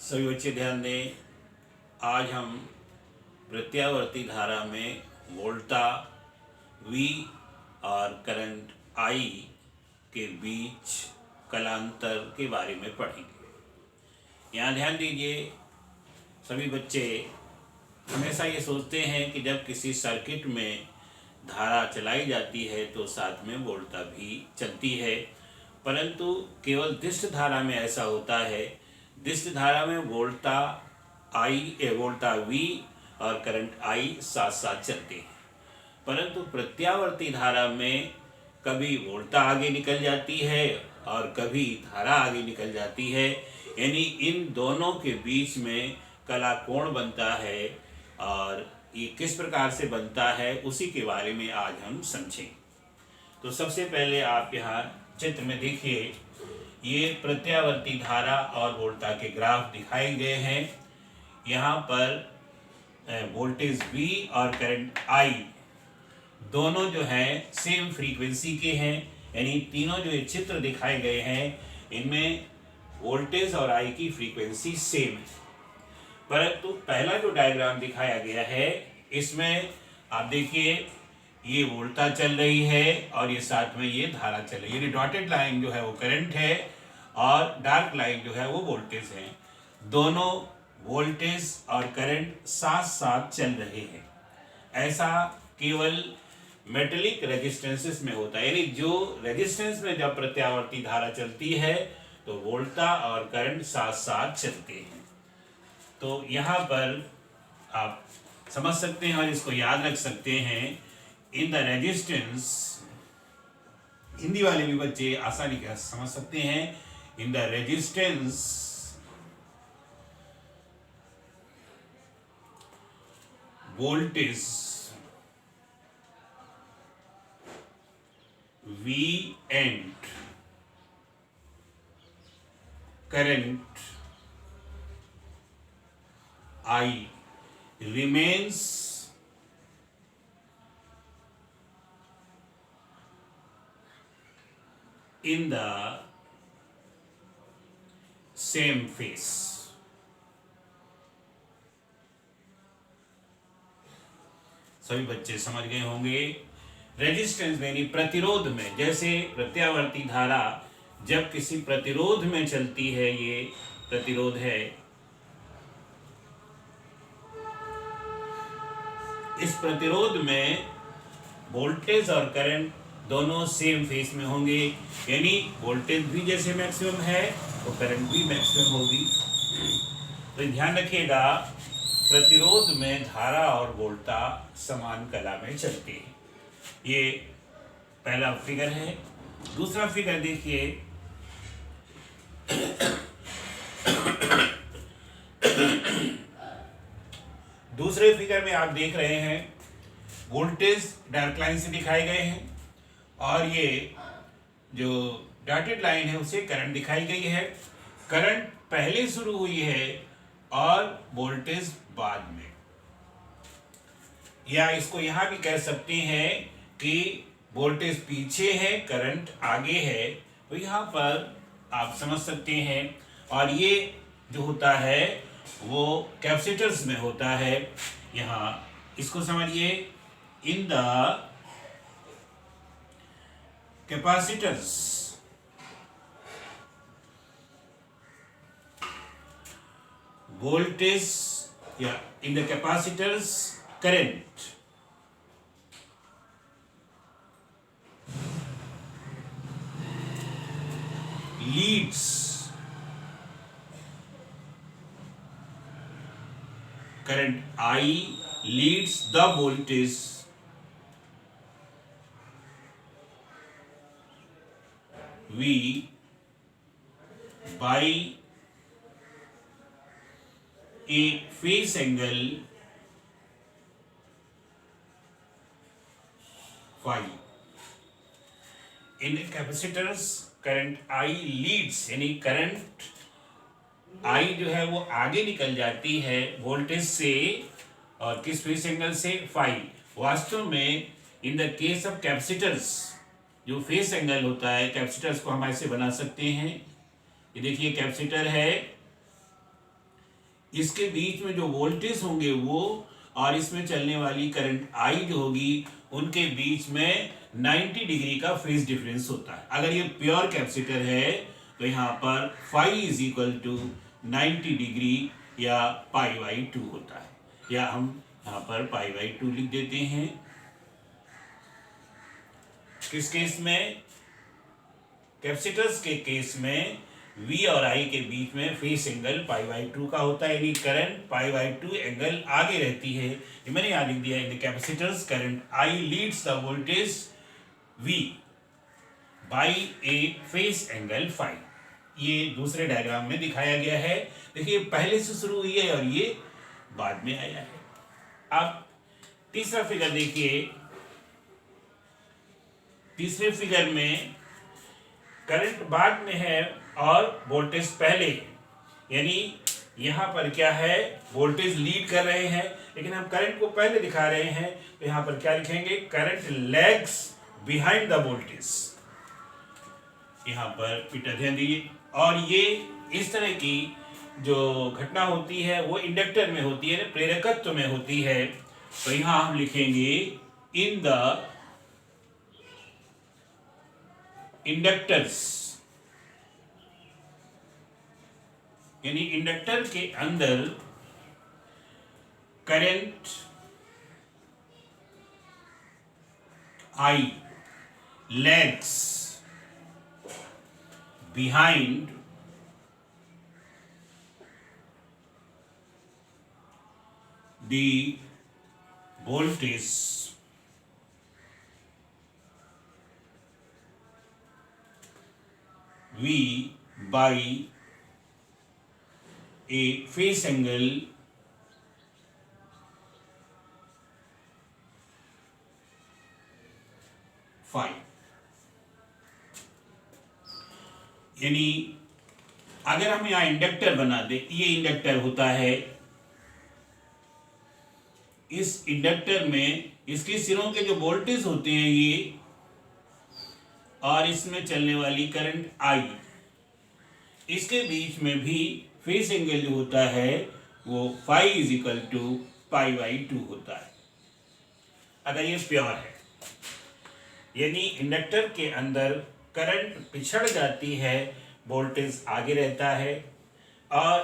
सभी बच्चे ध्यान दें। आज हम प्रत्यावर्ती धारा में वोल्टा V और करंट I के बीच कलांतर के बारे में पढ़ेंगे। यहाँ ध्यान दीजिए, सभी बच्चे हमेशा ये सोचते हैं कि जब किसी सर्किट में धारा चलाई जाती है तो साथ में वोल्टा भी चलती है, परंतु केवल दिष्ट धारा में ऐसा होता है। दिष्ट धारा में वोल्टा V और करंट I साथ साथ चलते हैं, परंतु प्रत्यावर्ती धारा में कभी वोल्टा आगे निकल जाती है और कभी धारा आगे निकल जाती है, यानी इन दोनों के बीच में कला कोण बनता है। और ये किस प्रकार से बनता है उसी के बारे में आज हम समझें। तो सबसे पहले आप यहाँ चित्र में देखिए, ये प्रत्यावर्ती धारा और वोल्टा के ग्राफ दिखाए गए हैं। यहाँ पर वोल्टेज V और करंट I दोनों जो हैं सेम फ्रीक्वेंसी के हैं, यानी तीनों जो ये चित्र दिखाए गए हैं इनमें वोल्टेज और I की फ्रीक्वेंसी सेम है। परंतु पहला जो डायग्राम दिखाया गया है इसमें आप देखिए, ये वोल्टा चल रही है और ये साथ में ये धारा चल रही है, यानी डॉटेड लाइन जो है वो करंट है और डार्क लाइन जो है वो वोल्टेज है। दोनों वोल्टेज और करंट साथ साथ चल रहे हैं। ऐसा केवल मेटेलिक रेजिस्टेंसेस में होता है, यानी जो रेजिस्टेंस में जब प्रत्यावर्ती धारा चलती है तो वोल्टा और करंट साथ साथ चलते हैं। तो यहाँ पर आप समझ सकते हैं और इसको याद रख सकते हैं, इन द रेजिस्टेंस, हिंदी वाले भी बच्चे आसानी के साथ समझ सकते हैं, in the resistance voltage V and current I remains in the same phase। सभी बच्चे समझ गए होंगे। रेजिस्टेंस यानी प्रतिरोध में, जैसे प्रत्यावर्ती धारा जब किसी प्रतिरोध में चलती है, ये प्रतिरोध है, इस प्रतिरोध में वोल्टेज और करंट दोनों सेम फेस में होंगे, यानी वोल्टेज भी जैसे मैक्सिमम है तो करंट भी मैक्सिमम होगी। तो ध्यान रखिएगा, प्रतिरोध में धारा और वोल्टा समान कला में चलते हैं। ये पहला फिगर है। दूसरा फिगर देखिए, दूसरे फिगर में आप देख रहे हैं वोल्टेज डार्क लाइन से दिखाए गए हैं और ये जो डॉटेड लाइन है उसे करंट दिखाई गई है। करंट पहले शुरू हुई है और वोल्टेज बाद में, या इसको यहां भी कह सकते हैं कि वोल्टेज पीछे है, करंट आगे है। तो यहाँ पर आप समझ सकते हैं, और ये जो होता है वो कैपेसिटर्स में होता है। यहाँ इसको समझिए, इन द कैपेसिटर्स वोल्टेज या इन the capacitors current leads current I leads the voltage V by a phase angle phi। in capacitors current I leads, यानी करंट I जो है वो आगे निकल जाती है वोल्टेज से, और किस फेस एंगल से, फाई। वास्तव में in the case of capacitors जो फेस एंगल होता है, कैपेसिटर्स को हम ऐसे बना सकते हैं। ये देखिए कैपेसिटर है इसके बीच में जो वोल्टेज होंगे वो और इसमें चलने वाली करंट आई जो होगी उनके बीच में 90 डिग्री का फेज डिफरेंस होता है। अगर ये प्योर कैपेसिटर है तो यहाँ पर phi is equal to 90 degree या π/2 होता है, या हम यहाँ पर π/2 लिख देते हैं। किस केस में? कैपेसिटर्स के केस में V और I के बीच में फेस एंगल π/2 का होता है, यानी करंट π/2 एंगल आगे रहती है। ये मैंने यहाँ लिख दिया, in the capacitors current I leads the voltage V by a phase angle φ। ये दूसरे डायग्राम में दिखाया गया है। देखिए पहले से शुरू हुई है और ये बाद में आया है। अब तीसरा फिगर देखिए। तीसरे फिगर में करंट बाद में है और वोल्टेज पहले, यानी यहाँ पर क्या है, वोल्टेज लीड कर रहे हैं लेकिन हम करंट को पहले दिखा रहे हैं, तो यहाँ पर क्या लिखेंगे, current lags behind the voltage. यहाँ पर बेटा ध्यान दीजिए। और ये इस तरह की जो घटना होती है वो इंडक्टर में होती है, प्रेरकत्व में होती है। तो यहाँ हम लिखेंगे इन द इंडक्टर्स, यानी इंडक्टर के अंदर current I lags behind the voltage V by a phase angle phi। यानी अगर हम यहाँ इंडक्टर बना दे, ये इंडक्टर होता है, इस इंडक्टर में इसके सिरों के जो वोल्टेज होते हैं ये, और इसमें चलने वाली करंट आई, इसके बीच में भी फेस एंगल जो होता है वो फाई इज इक्वल टू π/2 होता है। अगर ये प्योर है, यानी इंडक्टर के अंदर करंट पिछड़ जाती है, वोल्टेज आगे रहता है, और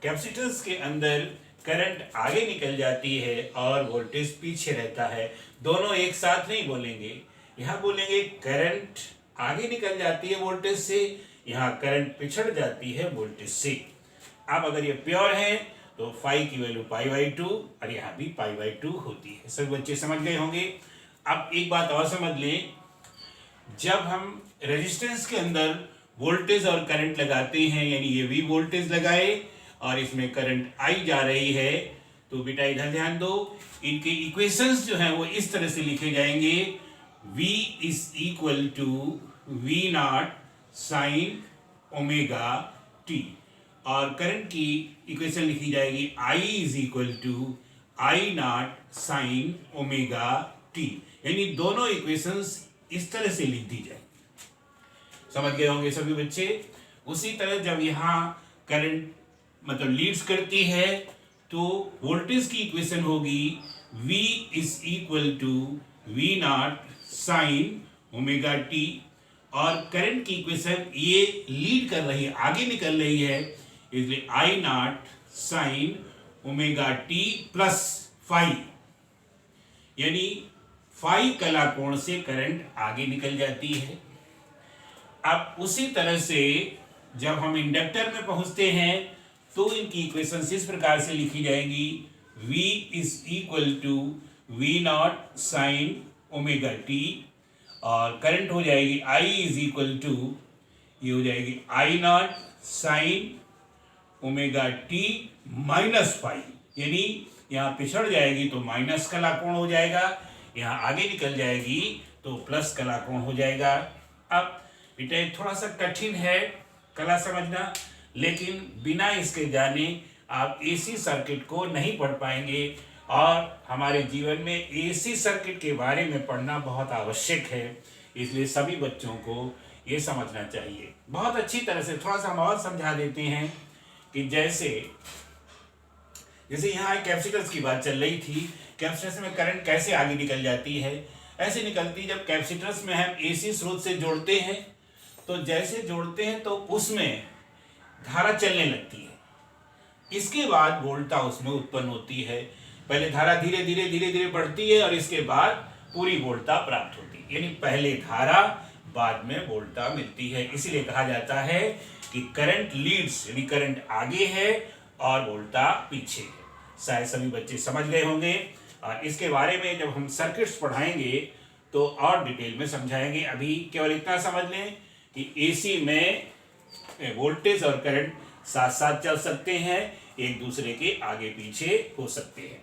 कैपेसिटर्स के अंदर करंट आगे निकल जाती है और वोल्टेज पीछे रहता है। दोनों एक साथ नहीं बोलेंगे, यहाँ बोलेंगे करंट आगे निकल जाती है वोल्टेज से, यहाँ करंट पिछड़ जाती है वोल्टेज से। अब अगर ये प्योर है तो फाई की वैल्यू π/2 और यहाँ भी π/2 होती है। सभी बच्चे समझ गए होंगे। अब एक बात और समझ लें, जब हम रेजिस्टेंस के अंदर वोल्टेज और करंट लगाते हैं, यानी ये भी वोल्टेज लगाए और इसमें करंट आई जा रही है, तो बेटा इधर ध्यान दो, इनके इक्वेशंस जो हैं वो इस तरह से लिखे जाएंगे, V is equal to V0 sine omega t, और करंट की इक्वेशन लिखी जाएगी I is equal to I0 sine omega t. यानी दोनों इक्वेशंस इस तरह से लिख दी जाए। समझ गए होंगे सभी बच्चे। उसी तरह जब यहाँ करंट मतलब लीड्स करती है तो वोल्टेज की इक्वेशन होगी V is equal to V0 sine omega t, और करंट की इक्वेशन ये लीड कर रही है, आगे निकल रही है, इसलिए I0 sine omega t plus phi, यानी फाई कला कोण से करंट आगे निकल जाती है। अब उसी तरह से जब हम इंडक्टर में पहुंचते हैं तो इनकी इक्वेशन इस प्रकार से लिखी जाएगी, V is equal to V0 sine omega t, और करंट हो जाएगी I इज इक्वल टू, ये हो जाएगी I0 sine omega t minus phi, यानी यहाँ पिछड़ जाएगी तो माइनस कला कोण हो जाएगा, यहाँ आगे निकल जाएगी तो प्लस कला कोण हो जाएगा। अब बेटा थोड़ा सा कठिन है कला समझना, लेकिन बिना इसके जाने आप एसी सर्किट को नहीं पढ़ पाएंगे, और हमारे जीवन में एसी सर्किट के बारे में पढ़ना बहुत आवश्यक है। इसलिए सभी बच्चों को ये समझना चाहिए। बहुत अच्छी तरह से थोड़ा सा हम और समझा देते हैं कि जैसे जैसे यहाँ कैपेसिटर्स की बात चल रही थी, कैपेसिटर्स में करंट कैसे आगे निकल जाती है, ऐसे निकलती जब कैपेसिटर्स में हम एसी स्रोत से जोड़ते हैं, तो जैसे जोड़ते हैं तो उसमें धारा चलने लगती है। इसके बाद वोल्टा उसमें उत्पन्न होती है। पहले धारा धीरे धीरे धीरे धीरे बढ़ती है और इसके बाद पूरी वोल्टा प्राप्त होती है, यानी पहले धारा बाद में वोल्टा मिलती है। इसीलिए कहा जाता है कि करंट लीड्स, यानी करंट आगे है और वोल्टा पीछे है। शायद सभी बच्चे समझ गए होंगे, और इसके बारे में जब हम सर्किट्स पढ़ाएंगे तो और डिटेल में समझाएंगे। अभी केवल इतना समझ लें कि एसी में वोल्टेज और करंट साथ साथ चल सकते हैं, एक दूसरे के आगे पीछे हो सकते हैं।